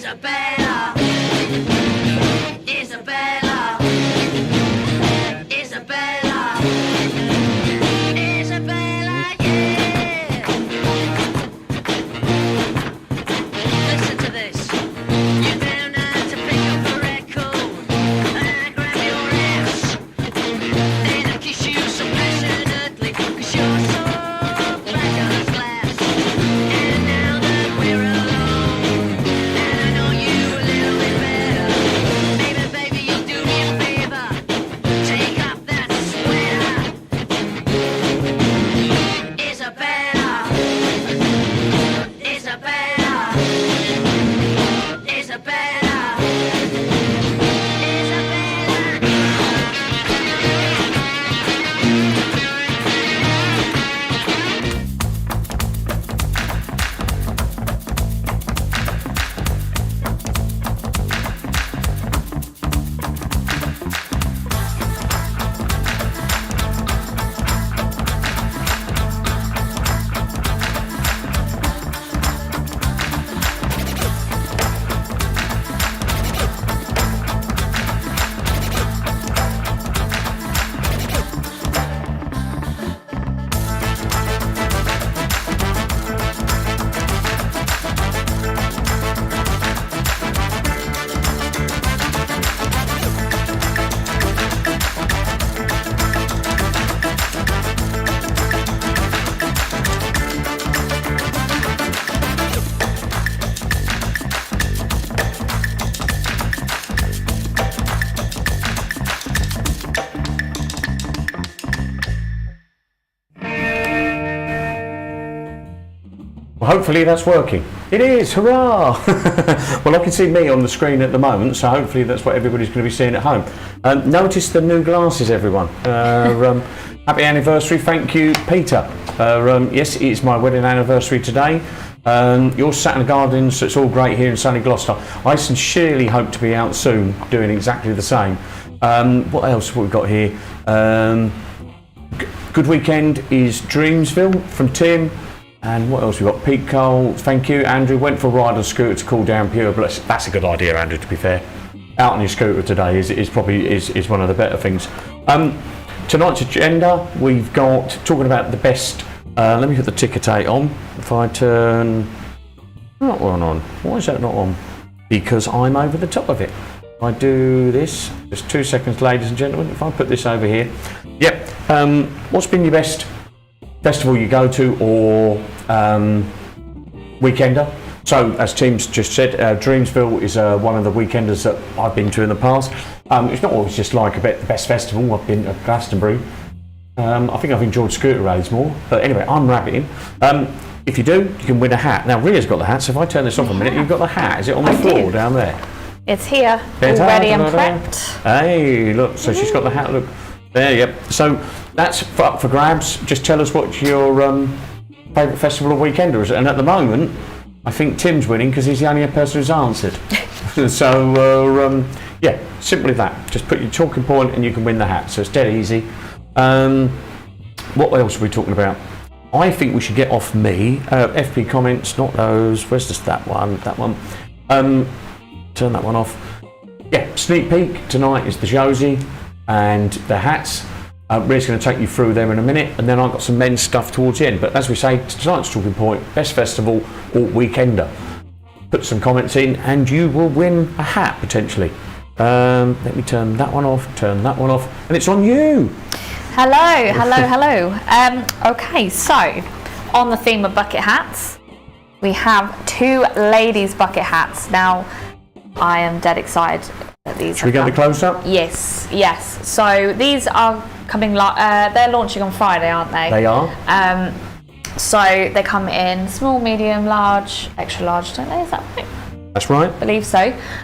Isabella, Isabella, Isabella, Isabella, yeah. Listen to this. You don't have to pick up the record and grab your ass and I kiss you so passionately 'cause you're so black as glass. And now that we're alone, and I know you a little bit better, maybe baby you'll do me a favor, take off that sweater. Isabella, Isabella, Isabella, Isabella. Well, hopefully that's working. It is, hurrah! Well, I can see me on the screen at the moment, so hopefully that's what everybody's going to be seeing at home. Notice the new glasses, everyone. Happy anniversary, thank you, Peter. Yes, it's my wedding anniversary today. You're sat in the gardens, so it's all great here in sunny Gloucester. I sincerely hope to be out soon doing exactly the same. What else have we got here? Good weekend is Dreamsville from Tim. And what else we got? Pete Cole, thank you. Andrew went for a ride on a scooter to cool down pure bliss. That's a good idea, Andrew, to be fair. Out on your scooter today is probably one of the better things. Tonight's agenda, we've got talking about the best. Let me put the ticker tape on. If I turn that one on, why is that not on? Because I'm over the top of it. If I do this, just 2 seconds, ladies and gentlemen. If I put this over here, yep. What's been your best festival you go to or weekender? So as Tim's just said, Dreamsville is one of the weekenders that I've been to in the past. It's not always just like the best festival. I've been at Glastonbury. I think I've enjoyed scooter rallies more, but anyway, I'm rabbiting. If you do, you can win a hat. Now Ria's got the hat, so if I turn this off a minute, you've got the hat. Is it on the floor down there? It's here, already and prepped. Hey, look, so she's got the hat, look. There, yep. So that's up for grabs. Just tell us what your favourite festival or weekender is. And at the moment, I think Tim's winning because he's the only person who's answered. So, yeah, simply that. Just put your talking point and you can win the hat. So it's dead easy. What else are we talking about? I think we should get off me. FP comments, not those. Where's just that one? That one. Turn that one off. Yeah, sneak peek. Tonight is the Josie and the hats. Ria's going to take you through them in a minute, and then I've got some men's stuff towards the end. But as we say, tonight's talking point, best festival or weekender. Put some comments in and you will win a hat potentially. Let me turn that one off, and it's on you. Hello. Okay, so on the theme of bucket hats, we have 2 ladies' bucket hats. Now, I am dead excited that these. Should we get the close up? Yes. So these are coming. They're launching on Friday, aren't they? They are. So they come in small, medium, large, extra large, don't they? Is that right? That's right. I believe so.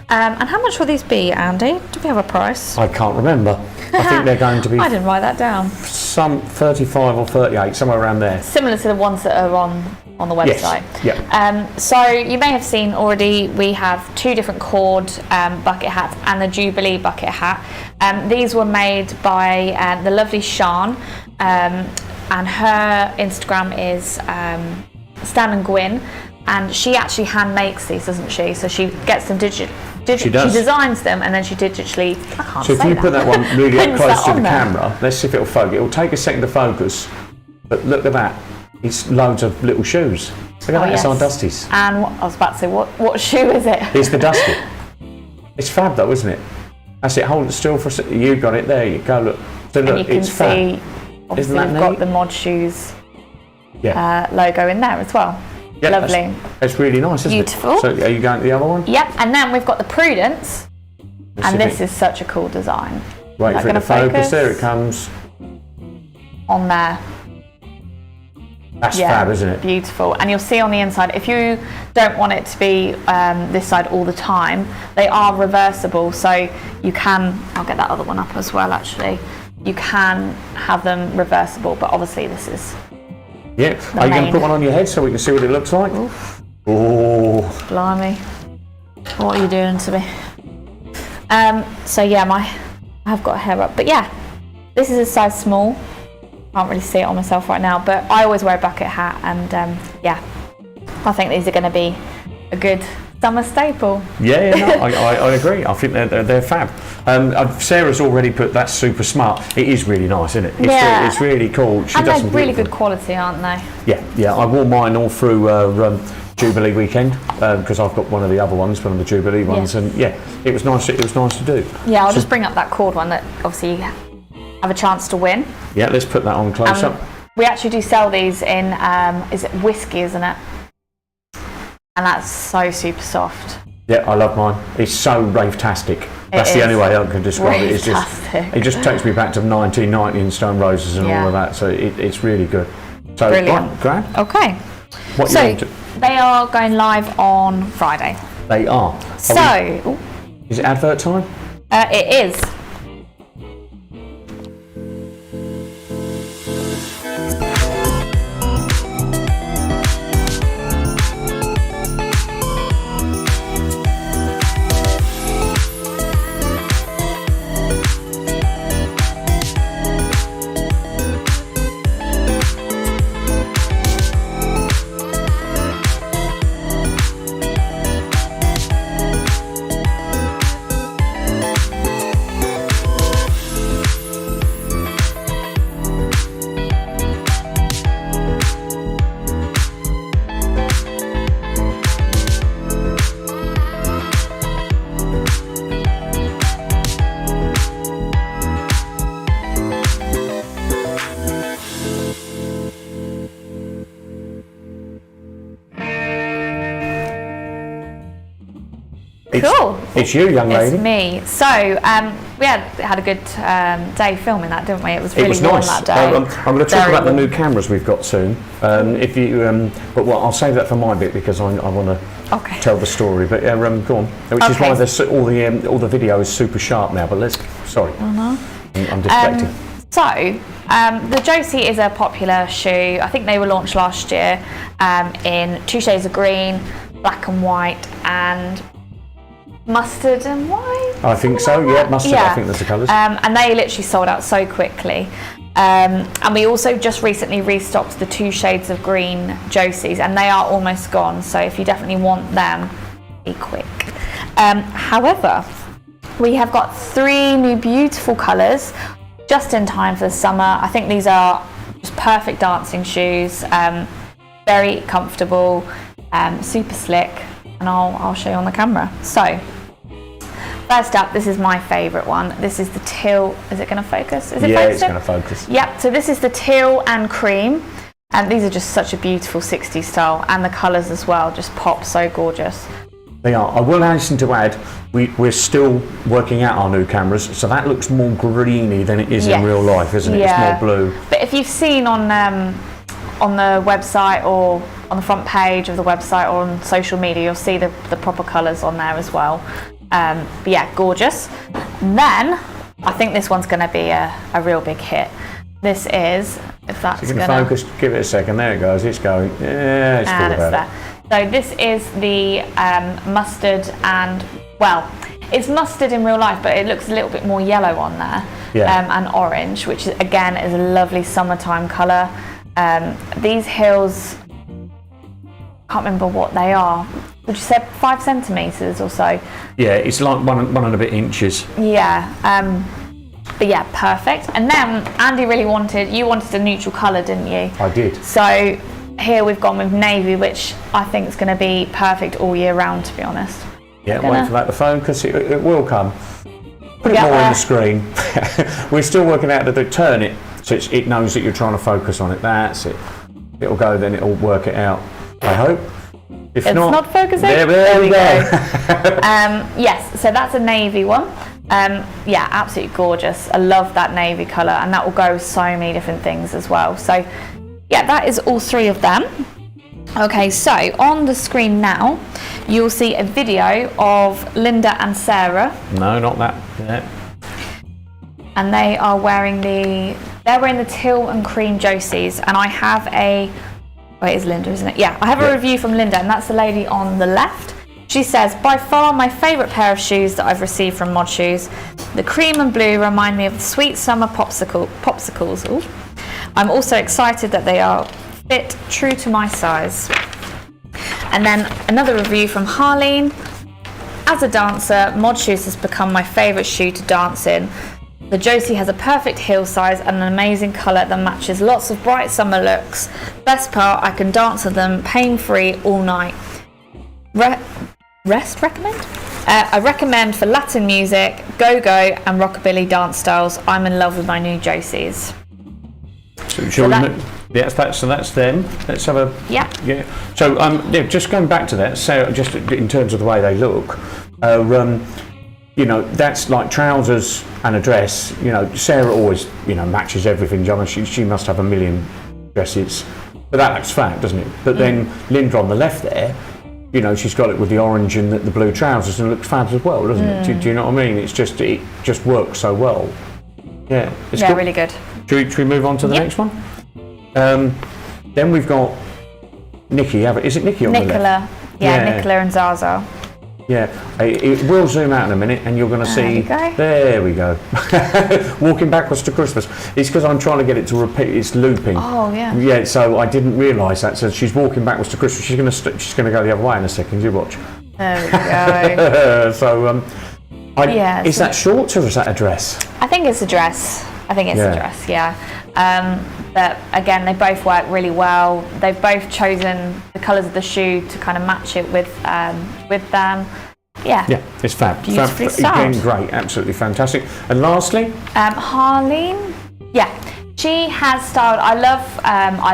And how much will these be, Andy? Do we have a price? I can't remember. I think they're going to be. I didn't write that down. Some 35 or 38, somewhere around there. Similar to the ones that are on the website. Yes. Yeah. So you may have seen already, we have 2 different cord bucket hats and the Jubilee bucket hat. These were made by the lovely Sian, and her Instagram is Stan and Gwyn. and she actually hand makes these, doesn't she? So she gets them She does. She designs them and then she digitally. I can't So if say you that. put that one really up Prints close that to on the there. camera, let's see if it'll focus. It'll take a second to focus, but look at that. It's loads of little shoes. Look at that, it's our Dusties. And I was about to say, what shoe is it? It's the Dusty. It's fab though, isn't it? That's it, hold it still for a second. You got it, there you go, look. So look, And you can it's see, fab. obviously Isn't that we've got neat? the Mod Shoes Yeah. logo in there as well. Yeah, Lovely. That's really nice, isn't Beautiful. it? So are you going to the other one? Yep, and then we've got the Prudence, Let's see and if this it- is such a cool design. Wait that for it to gonna focus. focus? There it comes. On there. That's fab, isn't it? Beautiful. And you'll see on the inside, if you don't want it to be this side all the time, they are reversible, so you can, I'll get that other one up as well actually, you can have them reversible, but obviously this is Yeah. Are you going to main. put one on your head so we can see what it looks like? Oh, blimey. What are you doing to me? So yeah, I've got hair up, but yeah, this is a size small. Can't really see it on myself right now, but I always wear a bucket hat, and yeah, I think these are going to be a good summer staple. yeah, no, I agree. I think they're fab. Sarah's already put that's super smart. It is really nice, isn't it? It's really cool. She And does they're some really beautiful- good quality, aren't they? Yeah. I wore mine all through Jubilee weekend because I've got one of the other ones, one of the Jubilee ones, and yeah, it was nice. It was nice to do. Yeah, I'll just bring up that cord one that obviously you have a chance to win. Yeah, let's put that on close up. We actually do sell these in, is it whiskey, isn't it? And that's so super soft. Yeah, I love mine. It's so rave-tastic. That's the is only way I can describe it. It's just, rave-tastic. it just takes me back to 1990 and Stone Roses and all of that. So it's really good. So Brilliant. right, grab. Okay. What So you want to? they are going live on Friday. They are. So Is it advert time? it is. Cool. It's you, young lady. It's me. So we had a good day filming that, didn't we? It was really It was warm nice. that day. I'm going to talk Very about the warm. new cameras we've got soon. If you, but well, I'll save that for my bit because I want to Okay. tell the story. But go on. Which is Okay. why all the video is super sharp now. But let's. Sorry, I'm distracted. So, the Josie is a popular shoe. I think they were launched last year in 2 shades of green, black and white, and mustard and white. I think so. something like Yeah, that. mustard. I think that's the colours. And they literally sold out so quickly. And we also just recently restocked the 2 shades of green Josies, and they are almost gone. So if you definitely want them, be quick. However, we have got 3 new beautiful colours just in time for the summer. I think these are just perfect dancing shoes, very comfortable, super slick, and I'll show you on the camera. So, first up, this is my favourite one. This is the teal. Is it going to focus? Is it Yeah, it's focusing? going to focus. Yep, so this is the teal and cream, and these are just such a beautiful 60s style, and the colours as well just pop so gorgeous. They are. I will hasten to add, we're still working out our new cameras, so that looks more greeny than it is in Yes. real life, isn't it? Yeah. It's more blue. But if you've seen on the website or on the front page of the website or on social media, you'll see the proper colours on there as well. But yeah, gorgeous. And then I think this one's going to be a real big hit. This is, if that's You can going to focus, give it a second, there it goes, it's going. Yeah, it's and all it's about there. it. So this is the mustard and, well, it's mustard in real life, but it looks a little bit more yellow on there. Yeah. And orange, which again is a lovely summertime colour. These heels can't remember what they are. Would you say 5 centimetres or so? Yeah, it's like one and a bit inches. Yeah. But yeah, perfect. And then Andy really wanted a neutral colour, didn't you? I did. So here we've gone with navy, which I think is going to be perfect all year round, to be honest. Yeah, wait for that to focus. It will come. Put it more on the screen. We're still working out how to turn it so it knows that you're trying to focus on it. That's it. It'll go, then it'll work it out. I hope. If it's not focusing. There we go. Yes, so that's a navy one. Yeah, absolutely gorgeous. I love that navy colour, and that will go with so many different things as well. So yeah, that is all 3 of them. Okay, so on the screen now, you'll see a video of Linda and Sarah. No, not that. Yeah. And they are wearing the teal and cream Josies, and I have it is Linda, isn't it? Yeah, I have a review from Linda, and that's the lady on the left. She says, by far my favourite pair of shoes that I've received from Mod Shoes. The cream and blue remind me of the sweet summer popsicles. Ooh. I'm also excited that they are fit true to my size. And then another review from Harleen. As a dancer, Mod Shoes has become my favourite shoe to dance in. The Josie has a perfect heel size and an amazing colour that matches lots of bright summer looks. Best part, I can dance with them pain-free all night. Recommend? I recommend for Latin music, go-go and rockabilly dance styles. I'm in love with my new Josies. So that's them. Let's have a... Yeah. So, just going back to that, so just in terms of the way they look, you know, that's like trousers and a dress. You know, Sarah always, matches everything. She must have a million dresses. But that looks fab, doesn't it? But then Linda on the left there, she's got it with the orange and the blue trousers, and it looks fab as well, doesn't it? Do you know what I mean? It just works so well. Yeah, it's good. Really good. Should we move on to the next one? Then we've got Nikki. Is it Nikki on the left? Yeah, Nicola and Zaza. Yeah, it will zoom out in a minute, and you're going to see. There we go. Walking backwards to Christmas. It's because I'm trying to get it to repeat. It's looping. Oh yeah. Yeah, so I didn't realise that. So she's walking backwards to Christmas. She's going to go the other way in a second. You watch. There we go. So is that shorts or is that a dress? I think it's a dress. A dress. Yeah. But again, they both work really well. They've both chosen the colours of the shoe to kind of match it with them. Yeah. Yeah, it's fab. Beautifully Again, styled. great, absolutely fantastic. And lastly, Harleen. Yeah, she has styled. I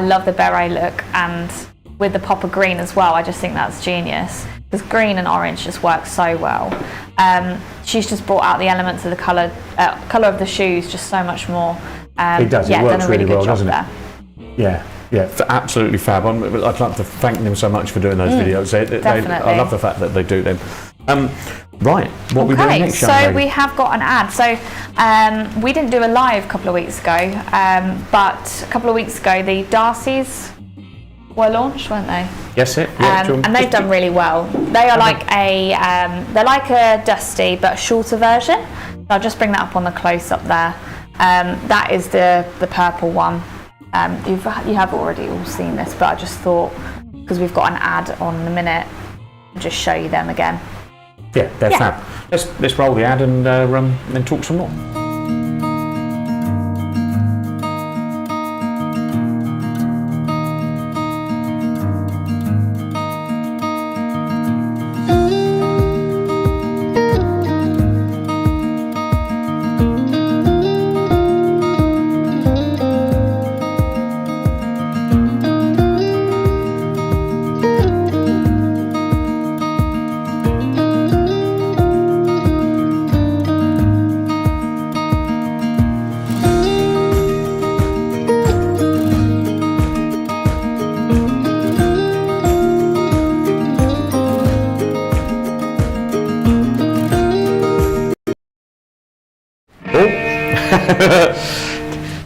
love the beret look, and with the pop of green as well. I just think that's genius, because green and orange just work so well. She's just brought out the elements of the colour of the shoes just so much more. It does. Yeah, it works done a really well, good job doesn't there. it? Yeah, absolutely fab. I'd like to thank them so much for doing those videos. Definitely. I love the fact that they do them. Right, what are we doing next, young so lady? we have got an ad. So we didn't do a live a couple of weeks ago, but a couple of weeks ago the Darcys were launched, weren't they? Yes, it. Yeah, and they've done really well. They are like they're like a Dusty but a shorter version. So I'll just bring that up on the close-up there. That is the purple one. You have already all seen this, but I just thought, because we've got an ad on in a minute, I'll just show you them again. Yeah, they're fab. Let's roll the ad and then talk some more.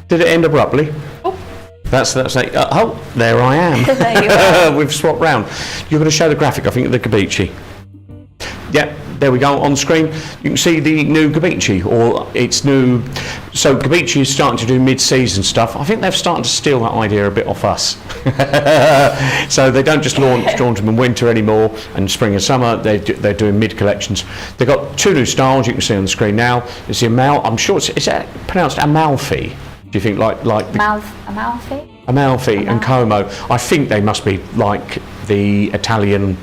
Did it end abruptly? Oh. That's like, there I am. There you are. We've swapped round. You're going to show the graphic, I think, at the Kabichi. Yeah, there we go on screen. You can see the new Gabici, or its new. So Gabici is starting to do mid-season stuff. I think they're starting to steal that idea a bit off us. So they don't just launch them in winter anymore and spring and summer. They're doing mid-collections. They've got 2 new styles you can see on the screen now. It's the I'm sure is that pronounced Amalfi? Do you think like Amalfi? Amalfi and Como? I think they must be like the Italian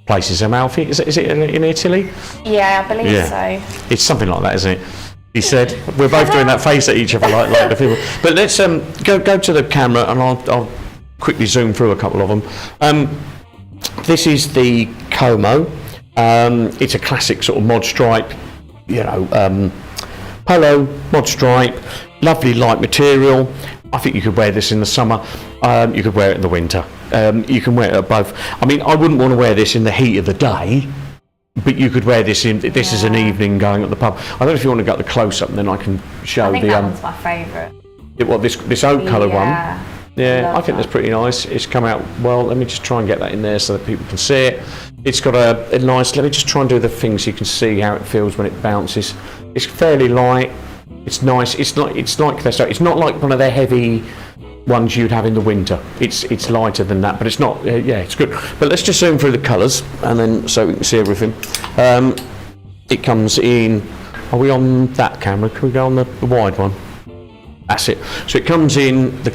places. Amalfi, is it in Italy? Yeah, I believe so. It's something like that, isn't it? He said. We're both doing that face at each other like the people. But let's go to the camera, and I'll quickly zoom through a couple of them. This is the Como. It's a classic sort of mod stripe, polo mod stripe, lovely light material. I think you could wear this in the summer. You could wear it in the winter. You can wear it at both. I mean, I wouldn't want to wear this in the heat of the day, but you could wear this in. This is an evening going at the pub. I don't know if you want to go to the close up, and then I can show I think that one's my favourite. This oak colour one. Yeah, I think that. that's pretty nice. It's come out well. Let me just try and get that in there so that people can see it. It's got a nice. Let me just try and do the thing so you can see how it feels when it bounces. It's fairly light. It's nice. It's like it's not like one of their heavy ones you'd have in the winter. It's lighter than that, but it's not. It's good. But let's just zoom through the colours, and then so we can see everything. It comes in. Are we on that camera? Can we go on the wide one? That's it. So it comes in the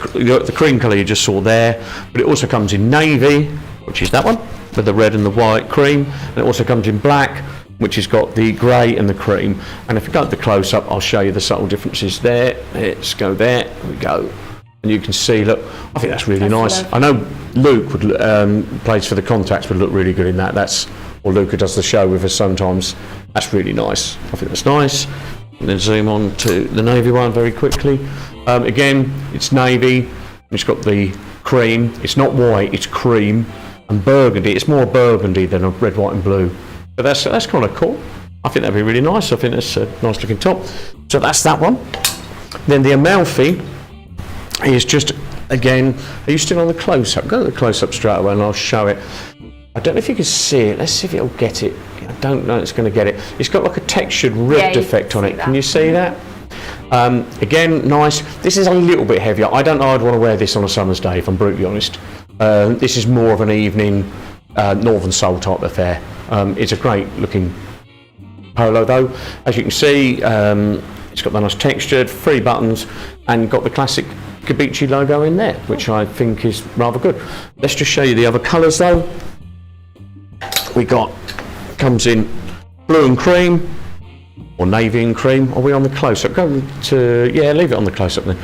cream colour you just saw there, but it also comes in navy, which is that one with the red and the white cream, and it also comes in black, which has got the grey and the cream. And if you go to the close-up, I'll show you the subtle differences there. Let's go there. There we go. And you can see, look, I think that's really nice. Lovely. I know Luke plays for the Contacts would look really good in that. Or Luke who does the show with us sometimes. That's really nice. I think that's nice. And then zoom on to the navy one very quickly. Again, it's navy. It's got the cream. It's not white, it's cream. And burgundy. It's more burgundy than a red, white and blue. But that's kind of cool. I think that'd be really nice. I think that's a nice looking top. So that's that one. Then the Amalfi is just, again, are you still on the close-up? Go to the close-up straight away and I'll show it. I don't know if you can see it. Let's see if it'll get it. I don't know it's going to get it. It's got like a textured ribbed effect on it. Can you see that? Again, nice. This is a little bit heavier. I don't know I'd want to wear this on a summer's day, if I'm brutally honest. This is more of an evening Northern Soul type affair. It's a great looking polo though. As you can see, it's got the nice textured, 3 buttons, and got the classic Gabici logo in there, which I think is rather good. Let's just show you the other colours though. Comes in blue and cream, or navy and cream. Are we on the close-up? Go to, leave it on the close-up then.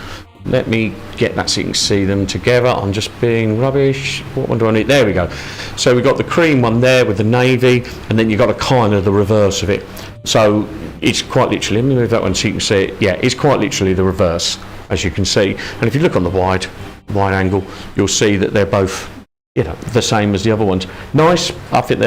Let me get that so you can see them together. I'm just being rubbish. What one do I need? There we go. So we've got the cream one there with the navy, and then you've got a kind of the reverse of it. So it's quite literally, let me move that one so you can see it. Yeah, it's quite literally the reverse, as you can see. And if you look on the wide angle, you'll see that they're both, the same as the other ones. Nice. I think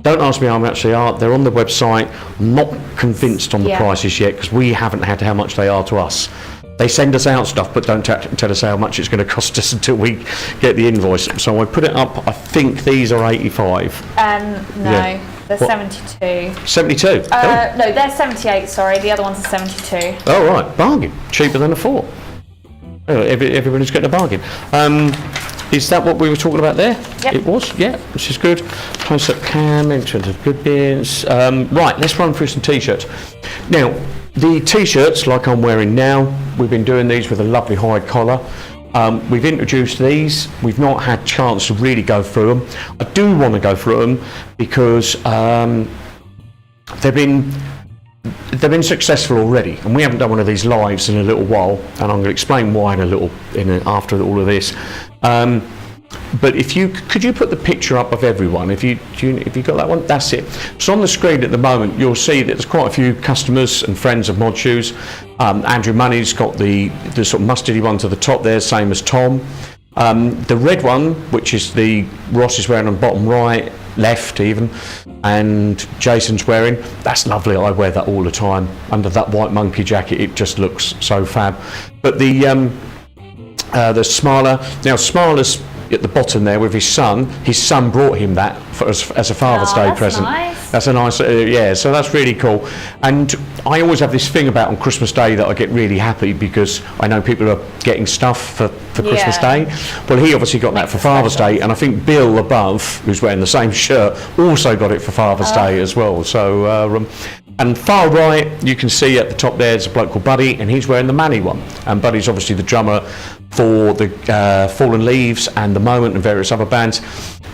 don't ask me how much they are. They're on the website. I'm not convinced on the prices yet because we haven't had how much they are to us. They send us out stuff, but don't tell us how much it's going to cost us until we get the invoice. So I put it up. I think these are 85. No, they're 72. 72? No, they're 78. Sorry, the other ones are 72. Oh right, bargain. Cheaper than a 4. Everybody's getting a bargain. Is that what we were talking about there? Yep. It was, yeah, which is good. Close-up cam, in terms of good bits. Right, let's run through some t-shirts. Now, the t-shirts, like I'm wearing now, we've been doing these with a lovely high collar. We've introduced these. We've not had chance to really go through them. I do want to go through them because they've been successful already, and we haven't done one of these lives in a little while, and I'm going to explain why after all of this. But could you put the picture up of everyone? If you got that one, that's it. So on the screen at the moment, you'll see that there's quite a few customers and friends of Mod Shoes. Andrew Money's got the sort of mustardy one to the top there, same as Tom. The red one, which is the Ross is wearing on bottom right, left even, and Jason's wearing, that's lovely. I wear that all the time under that white monkey jacket. It just looks so fab. But the Smaller, now Smaler's at the bottom there with his son. His son brought him that as a Father's Day present. Nice. That's a nice, yeah, so that's really cool. And I always have this thing about on Christmas Day that I get really happy because I know people are getting stuff for Christmas Day. Well, he obviously got that for Father's Day, and I think Bill above, who's wearing the same shirt, also got it for Father's Day as well. So, and far right, you can see at the top there's a bloke called Buddy, and he's wearing the Manny one. And Buddy's obviously the drummer for the Fallen Leaves and The Moment and various other bands.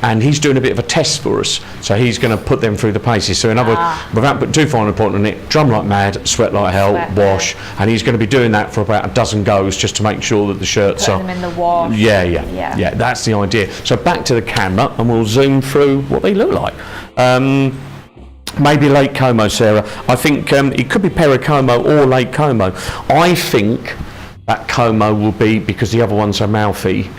And he's doing a bit of a test for us. So he's going to put them through the paces. So in other words, without putting too fine a point on it, drum like mad, sweat like hell, wash. And he's going to be doing that for about a dozen goes just to make sure that the shirts Putting them in the wash. Yeah, that's the idea. So back to the camera and we'll zoom through what they look like. Maybe Lake Como, Sarah. I think it could be Pericomo or Lake Como. I think that Como will be, because the other ones are mouthy,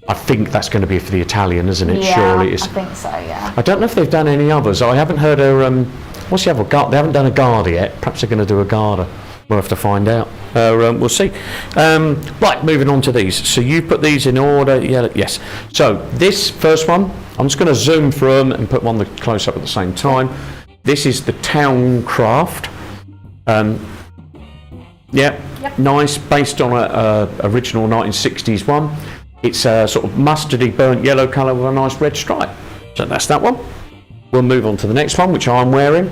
I think that's going to be for the Italian, isn't it? Yeah, surely it is. I think so, yeah. I don't know if they've done any others. I haven't heard a, what's the other? They haven't done a Garda yet. Perhaps they're going to do a Garda. We'll have to find out. We'll see. Right, moving on to these. So you put these in order. Yeah, yes. So this first one, I'm just going to zoom through them and put them on the close-up at the same time. This is the Town Craft. Yep. Nice, based on a original 1960s one. It's a sort of mustardy burnt yellow colour with a nice red stripe. So that's that one. We'll move on to the next one, which I'm wearing.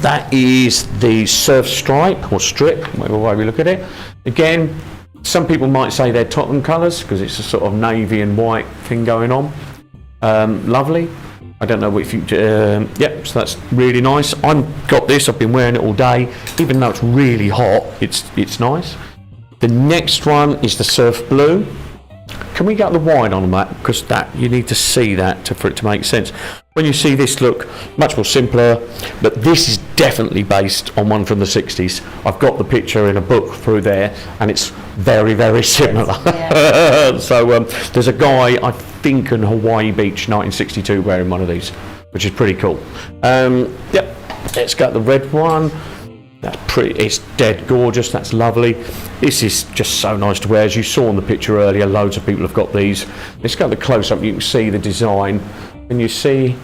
That is the Surf Stripe, or Strip, whatever way we look at it. Again, some people might say they're Tottenham colours, because it's a sort of navy and white thing going on. Lovely. I don't know if you, yep, so that's really nice. I've got this, I've been wearing it all day. Even though it's really hot, it's nice. The next one is the Surf Blue. Can we get the wide on that? Because that, you need to see that for it to make sense. When you see this look, much more simpler, but this is definitely based on one from the 60s. I've got the picture in a book through there, and it's very, very similar. Yeah. So there's a guy, I think in Hawaii Beach, 1962, wearing one of these, which is pretty cool. Yep, let's get the red one. That's pretty, it's dead gorgeous, that's lovely. This is just so nice to wear. As you saw in the picture earlier, loads of people have got these. Let's go to the close-up, you can see the design, and you see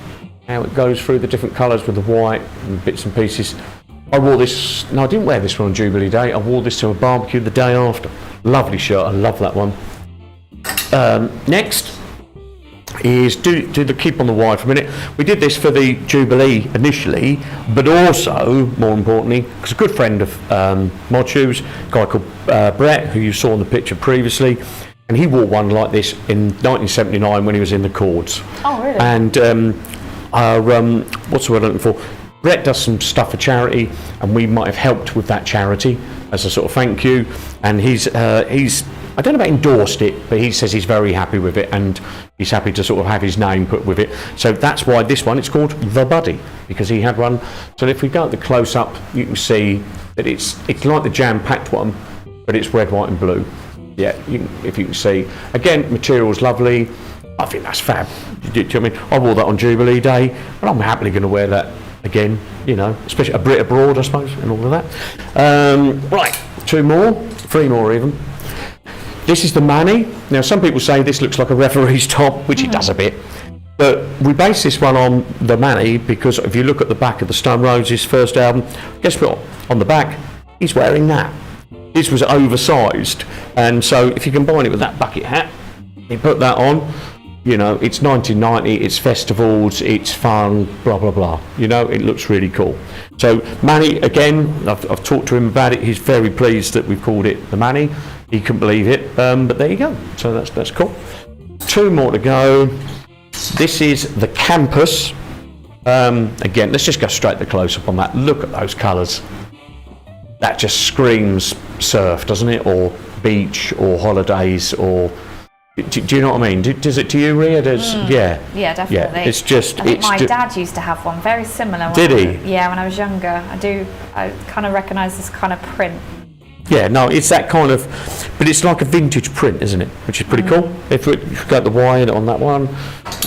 how it goes through the different colours with the white and bits and pieces. I wore this, no I didn't wear this one on Jubilee Day, I wore this to a barbecue the day after. Lovely shirt, I love that one. Next is do the keep on the wide for a minute. We did this for the Jubilee initially, but also, more importantly, because a good friend of Mochu's, a guy called Brett, who you saw in the picture previously, and he wore one like this in 1979 when he was in the Chords. Oh, really? And what's the word I'm looking for? Brett does some stuff for charity, and we might have helped with that charity as a sort of thank you. And he's I don't know about endorsed it, but he says he's very happy with it, and he's happy to sort of have his name put with it. So that's why this one, it's called The Buddy, because he had one. So if we go at the close-up, you can see that it's like the jam-packed one, but it's red, white and blue. Yeah, if you can see. Again, material's lovely. I think that's fab. Do you know what I mean? I wore that on Jubilee Day, and I'm happily going to wear that again, you know, especially a Brit abroad, I suppose, and all of that. Right, three more even. This is the Manny. Now, some people say this looks like a referee's top, which it does a bit. But we base this one on the Manny because if you look at the back of the Stone Roses first album, guess what? On the back, he's wearing that. This was oversized. And so if you combine it with that bucket hat, you put that on, you know, it's 1990, it's festivals, it's fun, blah, blah, blah. You know, it looks really cool. So Manny, again, I've talked to him about it. He's very pleased that we've called it the Manny. He couldn't believe it, but there you go. So that's cool. Two more to go. This is the Campus. Again, let's just go straight to the close-up on that. Look at those colours. That just screams surf, doesn't it? Or beach, or holidays, or... Do you know what I mean? Does it to you, Rhea? Yeah. Yeah, definitely. Yeah, it's just... I think my dad used to have one very similar. Did he? Yeah, when I was younger. I kind of recognise this kind of print. Yeah, no, it's that kind of, but it's like a vintage print, isn't it? Which is pretty cool. If we got the wide on that one,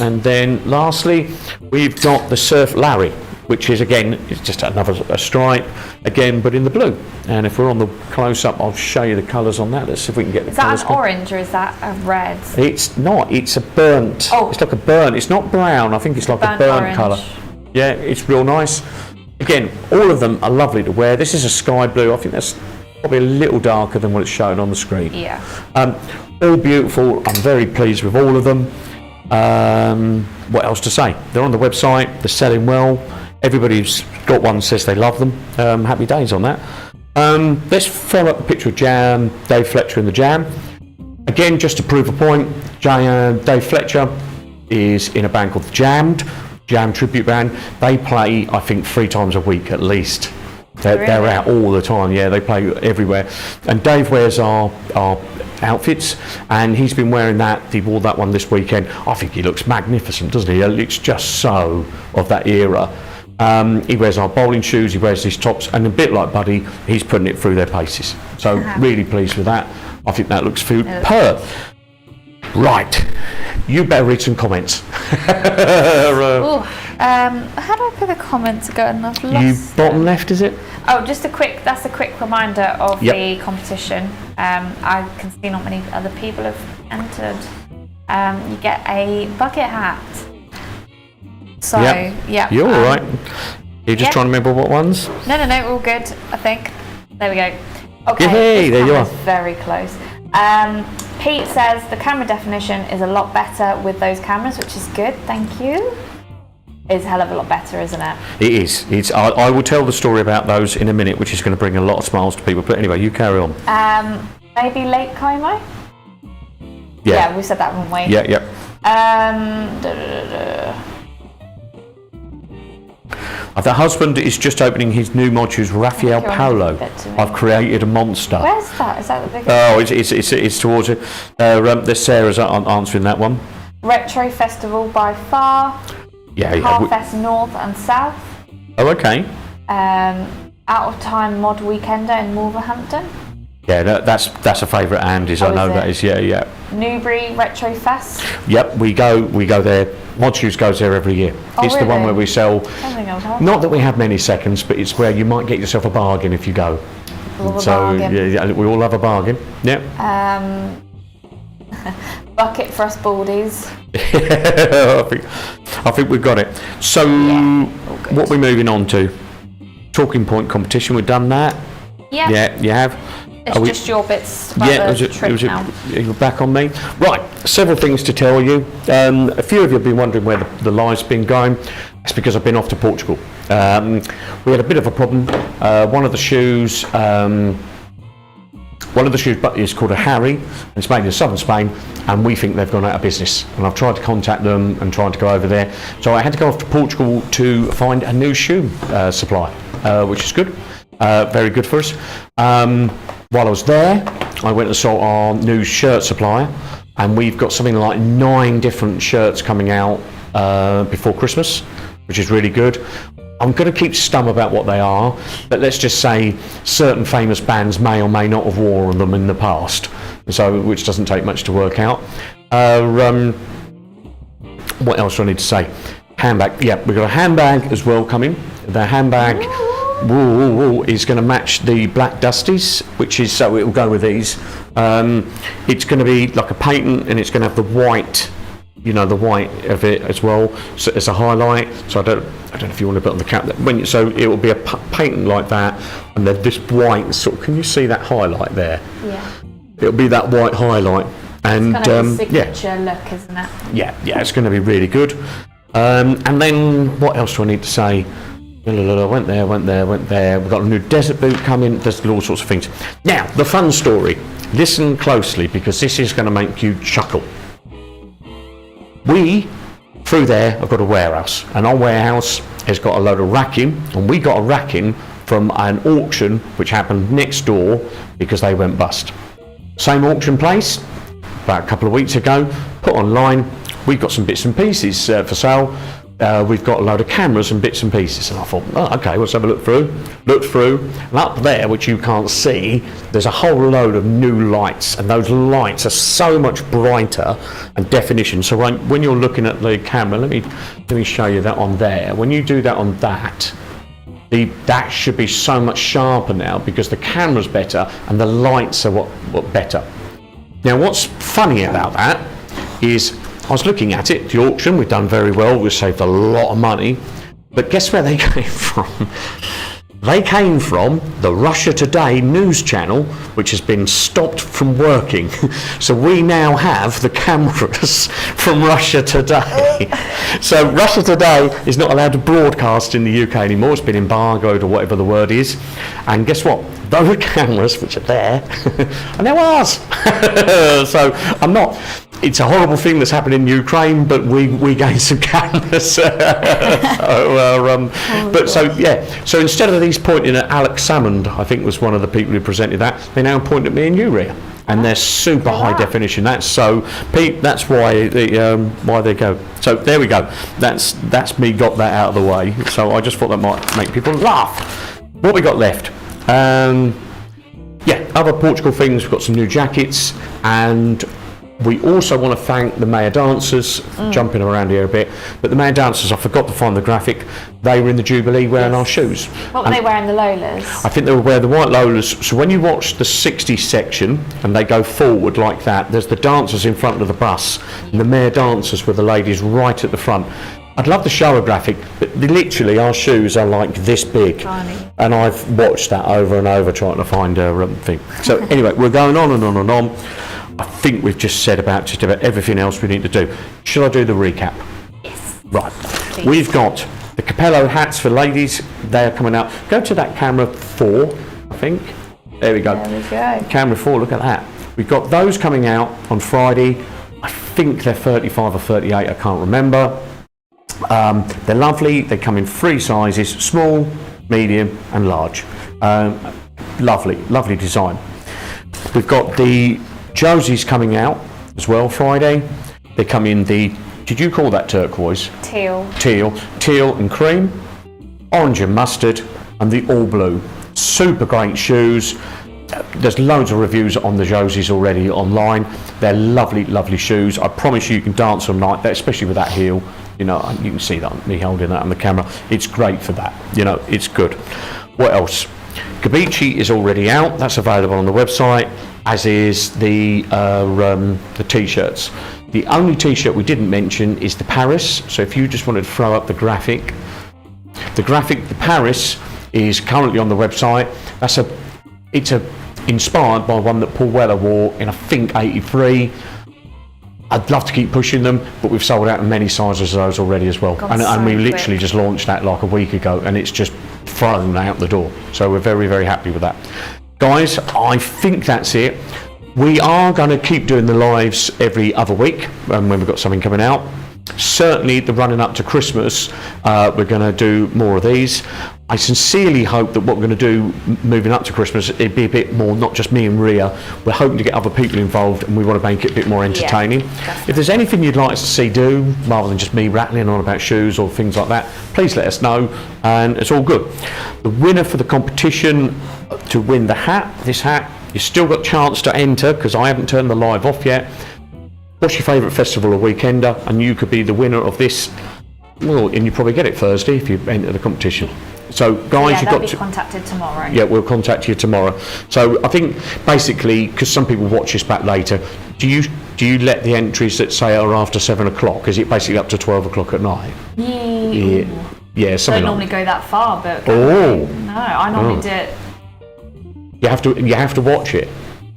and then lastly, we've got the Surf Larry, which is again, it's just a stripe again, but in the blue. And if we're on the close-up, I'll show you the colours on that. Let's see if we can get the colours. Is that an orange or is that a red? It's not. It's a burnt. Oh, it's like a burnt. It's not brown. I think it's like a burnt colour. Yeah, it's real nice. Again, all of them are lovely to wear. This is a sky blue. I think that's probably a little darker than what it's showing on the screen. Yeah. All beautiful. I'm very pleased with all of them. What else to say? They're on the website. They're selling well. Everybody who's got one says they love them. Happy days on that. Let's throw up a picture of Jam, Dave Fletcher in the Jam. Again, just to prove a point, Dave Fletcher is in a band called The Jam tribute band. They play, I think, 3 times a week at least. They're out all the time. Yeah, they play everywhere. And Dave wears our outfits, and he's been wearing that. He wore that one this weekend. I think he looks magnificent, doesn't he? He looks just so of that era. He wears our bowling shoes, he wears these tops, and a bit like Buddy, he's putting it through their paces. So really pleased with that. I think that looks superb. Right, you better read some comments. How do I put the comments again? I've lost You bottom left, is it? Oh, that's a quick reminder of the competition. I can see not many other people have entered. You get a bucket hat. So, yeah. You're all right. You're just trying to remember what ones? No, all good, I think. There we go. Okay, hey, there you are. Very close. Pete says the camera definition is a lot better with those cameras, which is good, thank you. It's a hell of a lot better, isn't it? It is. I will tell the story about those in a minute, which is going to bring a lot of smiles to people. But anyway, you carry on. Maybe Lake Como? Yeah, we said that, haven't we? Yeah. The husband is just opening his new modules, Rafael Paolo. I've created a monster. Where's that? Is that the big one? Oh, it's towards it. There's Sarah's answering that one. Retro Festival by far. Yeah. Harfest North and South. Oh, okay. Out of Time Mod Weekender in Wolverhampton. Yeah, that's a favourite Andy's. I know that is. Yeah. Newbury Retro Fest. Yep, we go there. Modshoes goes there every year. It's really? the one where we sell. Not that we have many seconds, but it's where you might get yourself a bargain if you go. Yeah, we all love a bargain. Yeah. Bucket for us baldies. I think we've got it. So, what we're moving on to? Talking point competition. We've done that. Yeah. Yeah, you have. It's just your bits about the trip now. You're back on me. Right, several things to tell you. A few of you have been wondering where the live's been going. It's because I've been off to Portugal. We had a bit of a problem. One of the shoes is called a Harry, and it's made in southern Spain, and we think they've gone out of business. And I've tried to contact them and tried to go over there. So I had to go off to Portugal to find a new shoe supply, which is good. Very good for us. While I was there, I went and saw our new shirt supplier, and we've got something like 9 different shirts coming out before Christmas, which is really good. I'm going to keep stum about what they are, but let's just say certain famous bands may or may not have worn them in the past, so which doesn't take much to work out. What else do I need to say? Handbag. Yeah, we've got a handbag as well coming. The handbag is going to match the black Dusties, which is, so it will go with these. It's going to be like a patent, and it's going to have the white, the white of it as well, so it's a highlight. So I don't know if you want to put on the cap. So it will be a patent like that, and then this white sort of. Can you see that highlight there? Yeah. It'll be that white highlight, and it's kind of a signature look, isn't it? Yeah, it's going to be really good. And then what else do I need to say? Went there. We've got a new desert boot coming. There's all sorts of things. Now, the fun story. Listen closely, because this is going to make you chuckle. We, through there, have got a warehouse. And our warehouse has got a load of racking. And we got a racking from an auction which happened next door because they went bust. Same auction place, about a couple of weeks ago, put online. We've got some bits and pieces for sale. We've got a load of cameras and bits and pieces, and I thought, okay, let's have a look through. Looked through, and up there, which you can't see, there's a whole load of new lights, and those lights are so much brighter and definition. So when you're looking at the camera, let me show you that on there. When you do that on that, that should be so much sharper now because the camera's better and the lights are what better. Now, what's funny about that is, I was looking at it, the auction, we've done very well, we've saved a lot of money, But guess where they came from? They came from the Russia Today news channel, which has been stopped from working. So we now have the cameras from Russia Today. So Russia Today is not allowed to broadcast in the UK anymore. It's been embargoed or whatever the word is. And guess what? Those cameras, which are there, are now ours. So I'm not... It's a horrible thing that's happened in Ukraine, but we gained some cameras. So instead of these pointing at Alex Salmond, I think was one of the people who presented that, they now point at me and you, Rhea, and they're super high definition. That's so, Pete. That's why they go. So there we go. That's me got that out of the way. So I just thought that might make people laugh. What we got left? Other Portugal things. We've got some new jackets and. We also want to thank the Maya dancers, jumping around here a bit, but the Maya dancers, I forgot to find the graphic, they were in the Jubilee wearing our shoes. What were they wearing, the Lolas? I think they were wearing the white Lolas. So when you watch the 60s section and they go forward like that, there's the dancers in front of the bus, and the Maya dancers were the ladies right at the front. I'd love to show a graphic, but literally our shoes are like this big. Tiny. And I've watched that over and over trying to find a thing. So anyway, we're going on and on and on. I think we've just said just about everything else we need to do. Shall I do the recap? Yes. Right. Please. We've got the Capello hats for ladies. They are coming out. Go to that camera 4, I think. There we go. There we go. Camera 4, look at that. We've got those coming out on Friday. I think they're 35 or 38, I can't remember. They're lovely. They come in 3 sizes, small, medium and large. Lovely design. We've got the Josie's coming out as well Friday. They come in the, did you call that turquoise? Teal and cream, orange and mustard, and the all blue. Super great shoes. There's loads of reviews on the Josie's already online. They're lovely shoes. I promise you can dance all night, especially with that heel. You know, you can see that, me holding that on the camera. It's great for that. You know, it's good. What else? Gabici is already out. That's available on the website, as is the t-shirts. The only t-shirt we didn't mention is the Paris. So if you just wanted to throw up the graphic, the Paris is currently on the website. It's inspired by one that Paul Weller wore in, I think, '83. I'd love to keep pushing them, but we've sold out in many sizes of those already as well. And we literally just launched that like a week ago, and it's just thrown out the door. So we're very happy with that. Guys, I think that's it. We are going to keep doing the lives every other week when we've got something coming out. Certainly the running up to Christmas, we're going to do more of these. I sincerely hope that what we're going to do moving up to Christmas, it'd be a bit more, not just me and Rhea. We're hoping to get other people involved, and we want to make it a bit more entertaining. If there's anything you'd like us to see do, rather than just me rattling on about shoes or things like that, please let us know, and it's all good. The winner for the competition to win the hat, this hat, you've still got a chance to enter, because I haven't turned the live off yet. What's your favourite festival or weekender? And you could be the winner of this. Well, and you probably get it Thursday if you enter the competition. So, guys, you've got to contacted tomorrow. Yeah, we'll contact you tomorrow. So, I think basically, because some people watch this back later, do you let the entries that say are after 7 o'clock? Is it basically up to 12 o'clock at night? Yeah, something. Don't normally go that far, but no, I normally do it. You have to watch it.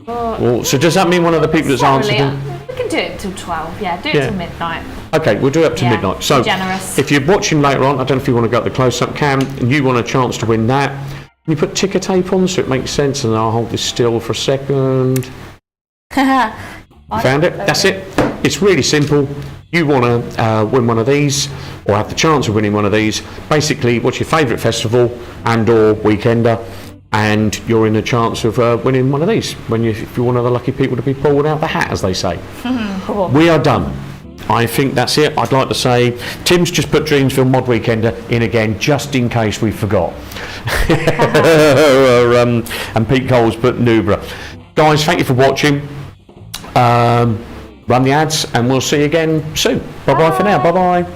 So does that mean one of the people that's answered? We can do it till 12. Yeah, do it till midnight. Okay, we'll do it up to midnight. So generous. If you're watching later on, I don't know if you want to go up the close-up cam, and you want a chance to win that, you put ticker tape on so it makes sense, and I'll hold this still for a second. Found it? That's it. It's really simple. You want to win one of these, or have the chance of winning one of these. Basically, what's your favourite festival and/or weekender? And you're in a chance of winning one of these if you're one of the lucky people to be pulled out the hat, as they say. Cool. We are done. I think that's it. I'd like to say Tim's just put Dreamsville Mod Weekender in again, just in case we forgot. And Pete Cole's put Nubra. Guys, thank you for watching. Run the ads, and we'll see you again soon. Bye-bye for now. Bye-bye.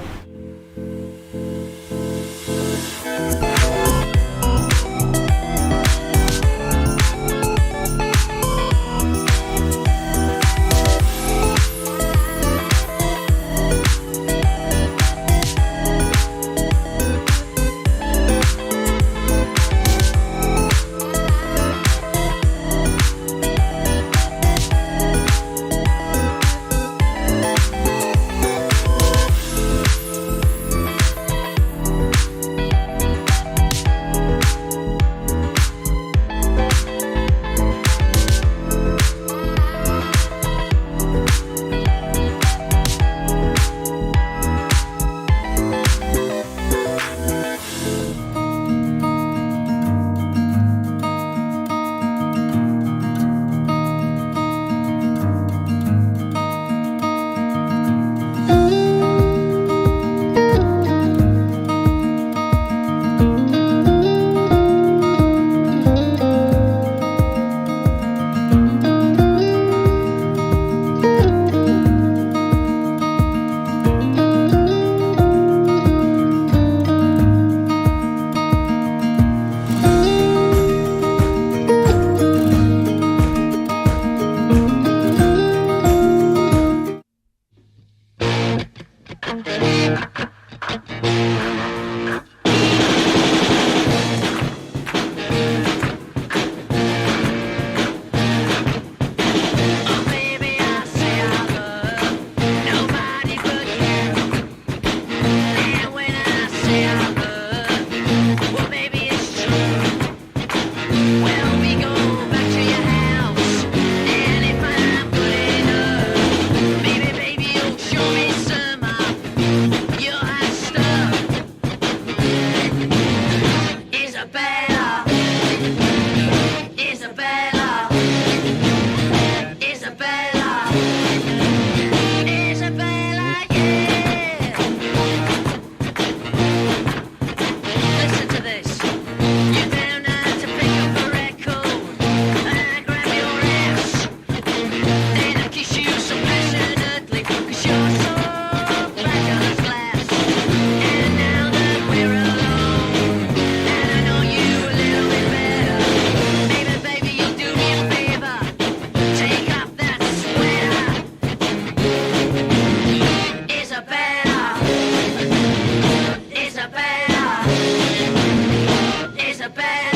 bed.